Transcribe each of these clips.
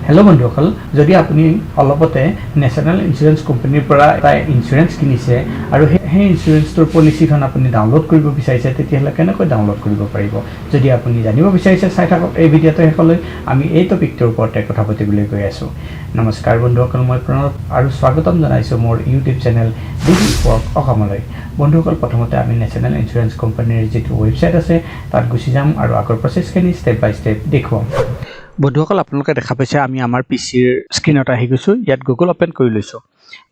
hello बंधुসকল যদি আপুনি অলপতে ন্যাশনাল ইন্স্যুৰেন্স কোম্পানীৰ পৰা এটা ইন্স্যুৰেন্স কিনিছে আৰু সেই ইন্স্যুৰেন্সৰ পলিচিখন আপুনি ডাউনলোড কৰিব বিচাৰিছে তেতিয়াহলে কেনেকৈ ডাউনলোড কৰিব পাৰিব যদি আপুনি জানিব বিচাৰিছে চাই থাকক এই ভিডিঅটো শেষলৈ আমি এই টপিকটোৰ ওপৰতে কথা পাতিবলৈ গৈ আছো নমস্কাৰ বন্ধুসকল মই প্ৰণৱ আৰু স্বাগতম জনাইছো মোৰ ইউটিউব চেনেল ডিজি ৱৰ্ক অসমলৈ বন্ধুসকল প্ৰথমতে আমি ন্যাশনাল ইন্স্যুৰেন্স কোম্পানীৰ যেটো ওয়েবসাইট আছে তাত গুছি যাম আৰু আগৰ প্ৰসেসখিনি স্টেপ বাই স্টেপ দেখুৱাম বন্ধুসকল আপোনালোকে দেখা পাইছে আমি আমাৰ পিচিৰ স্ক্ৰিনত আহি গৈছো ইয়াত গুগল ওপেন কৰি লৈছো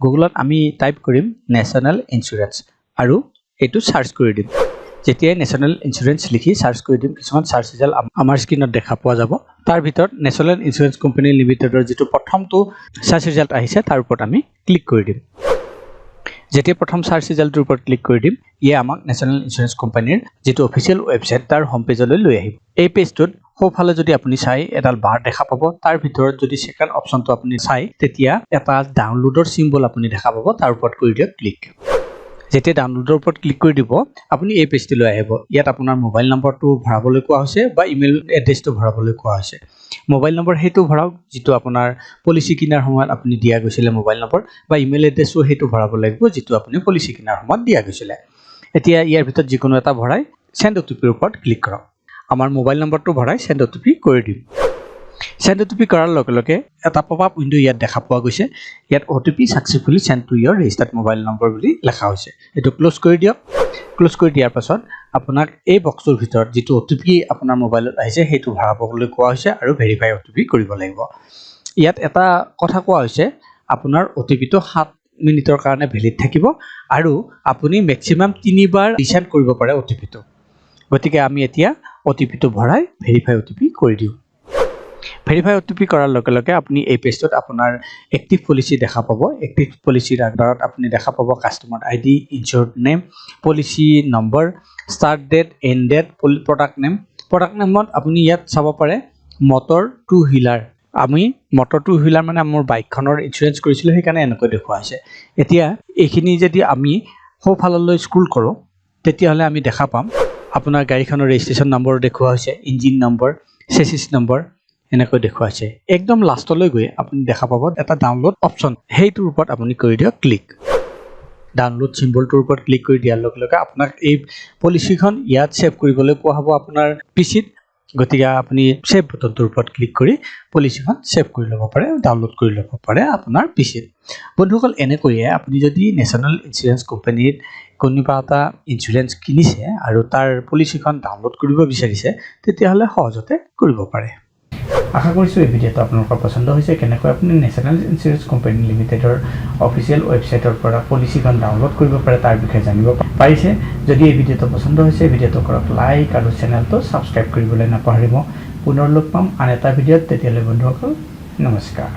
গুগলত আমি টাইপ কৰিম ন্যাশনাল ইন্স্যুৰেন্স আৰু এটো সাৰ্চ কৰি দিম যেতিয়া ন্যাশনাল ইন্স্যুৰেন্স লিখি সাৰ্চ কৰি দিম কিছুমান সাৰ্চ ৰিজাল্ট আমাৰ স্ক্ৰিনত দেখা পোৱা যাব তাৰ ভিতৰত ন্যাশনাল ইন্স্যুৰেন্স কোম্পানী লিমিটেডৰ যেটো প্ৰথমটো সাৰ্চ ৰিজাল্ট আহিছে তাৰ ওপৰত আমি ক্লিক কৰি দিম যেতিয়া প্ৰথম সাৰ্চ ৰিজাল্টৰ ওপৰত ক্লিক কৰি দিম ইয়ে আমাক ন্যাশনাল ইন্স্যুৰেন্স কোম্পানীৰ যেটো অফিচিয়েল ওয়েবসাইট তাৰ হোম পেজলৈ লৈ আহিব এই পেজটোত সোঁফালে যদি আপুনি চাই এডাল বাৰ দেখা পাব তাৰ ভিতৰত যদি সেকেন্ড অপচনটো আপুনি চাই তেতিয়া এটা ডাউনলোডৰ সিম্বল আপুনি দেখা পাব তাৰ ওপৰত কৰি দিয়ক ক্লিক যেতিয়া ডাউনলোডৰ ওপৰত ক্লিক কৰি দিব আপুনি এই পেজটো লৈ আহিব ইয়াত আপোনাৰ মোবাইল নম্বৰটো ভৰাবলৈ কোৱা হৈছে বা ইমেইল এড্ৰেছটো ভৰাবলৈ কোৱা হৈছে মোবাইল নম্বৰ হেতু ভৰাওক যেটো আপোনাৰ পলিচি কিনাৰ সময়ত আপুনি দিয়া গৈছিল মোবাইল নম্বৰ বা ইমেইল এড্ৰেছও হেতু ভৰাব লাগিব যেটো আপুনি পলিচি কিনাৰ সময়ত দিয়া গৈছিল এতিয়া ইয়াৰ ভিতৰত যিকোনো এটা ভৰাই সেন্ড ওটিপিৰ ওপৰত ক্লিক কৰক আমাৰ মোবাইল নম্বৰটো ভৰাই সেন্ড ওটিপি কৰি দিম সেন্ড ওটিপি কৰাৰ লগে লগে এটা পপআপ উইন্ডো ইয়াত দেখা পোৱা গৈছে ইয়াত OTP successfully send to your registered mobile number বুলি লেখা হৈছে এটো ক্লোজ কৰি দিয়ক ক্লোজ কৰি দিয়াৰ পাছত আপোনাক এই বক্সৰ ভিতৰত যেটো ওটিপি আপোনাৰ মোবাইলত আহিছে হেতু ভৰাবলৈ কোৱা হৈছে আৰু ভেৰিফাই ওটিপি কৰিব লাগিব ইয়াত এটা কথা কোৱা হৈছে আপোনাৰ ওটিপিটো 7 মিনিটৰ কাৰণে ভ্যালিড থাকিব আৰু আপুনি ম্যাক্সিমাম 3 বাৰ ৰিসেন্ড কৰিব পাৰে ওটিপিটো গতিকে আমি এতিয়া ওটিপিটো ভৰাই ভেৰিফাই ওটিপি কৰি দিও ভেৰিফাই ওটিপি কৰাৰ লগে লগে আপুনি এই পেজটোত আপোনাৰ এক্টিভ পলিচি দেখা পাব এক্টিভ পলিচিৰ আধাৰত আপুনি দেখা পাব customer ID insured name policy number start date end date product নেমত আপুনি ইয়াত চাব পাৰে মটৰ টু হুইলাৰ আমি মটৰ টু হুইলাৰ মানে আমাৰ বাইকখনৰ ইন্স্যুৰেন্স কৰিছিল সেইকাৰণে এনেকৈ দেখুৱা হৈছে এতিয়া এইখিনি যদি আমি সোঁফাললৈ স্ক্ৰল কৰো তেতিয়াহলে আমি দেখা পাম আপোনাৰ গাড়ীখনৰ ৰেজিষ্ট্ৰেচন নম্বৰ দেখুৱা হৈছে ইঞ্জিন নম্বৰ চেসিস নম্বৰ এনেকৈ দেখুৱা হৈছে একদম লাষ্টলৈ গৈ আপুনি দেখা পাব এটা ডাউনলোড অপচন হেইটোৰ ওপৰত আপুনি কৰি দিয়ক ক্লিক ডাউনলোড সিম্বলটোৰ ওপৰত ক্লিক কৰি দিয়াৰ লগে লগে আপোনাক এই পলিচিখন ইয়াত সেভ কৰিবলৈ কোৱা হ'ব আপোনাৰ পিচিত গতিকে আপুনি সেভ বটনটোৰ ওপৰত ক্লিক কৰি পলিচিখন সেভ কৰি ল'ব পাৰে ডাউনলোড কৰি ল'ব পাৰে আপোনাৰ পিচিত বন্ধুসকল এনেকৈয়ে আপুনি যদি ন্যাশনাল ইন্স্যুৰেন্স কোম্পানীত কোনোবা এটা ইন্স্যুৰেন্স কিনিছে আৰু তাৰ পলিচিখন ডাউনলোড কৰিব বিচাৰিছে তেতিয়াহলে সহজতে কৰিব পাৰে আশা কৰিছো এই ভিডিঅটো আপোনালোকৰ পছন্দ হৈছে কেনেকৈ আপুনি ন্যাশনাল ইন্স্যুৰেন্স কোম্পানী লিমিটেডৰ অফিচিয়েল ওয়েবসাইটৰ পৰা পলিচিখন ডাউনলোড কৰিব পাৰে তাৰ বিষয়ে জানিব পাৰিছে যদি এই ভিডিঅটো পছন্দ হৈছে ভিডিঅটো কৰক লাইক আৰু চেনেলটো সাবস্ক্ৰাইব কৰিবলৈ নাপাহৰিব পুনৰ লগ পাম আন এটা ভিডিঅত তেতিয়ালৈ বন্ধুসকল নমস্কাৰ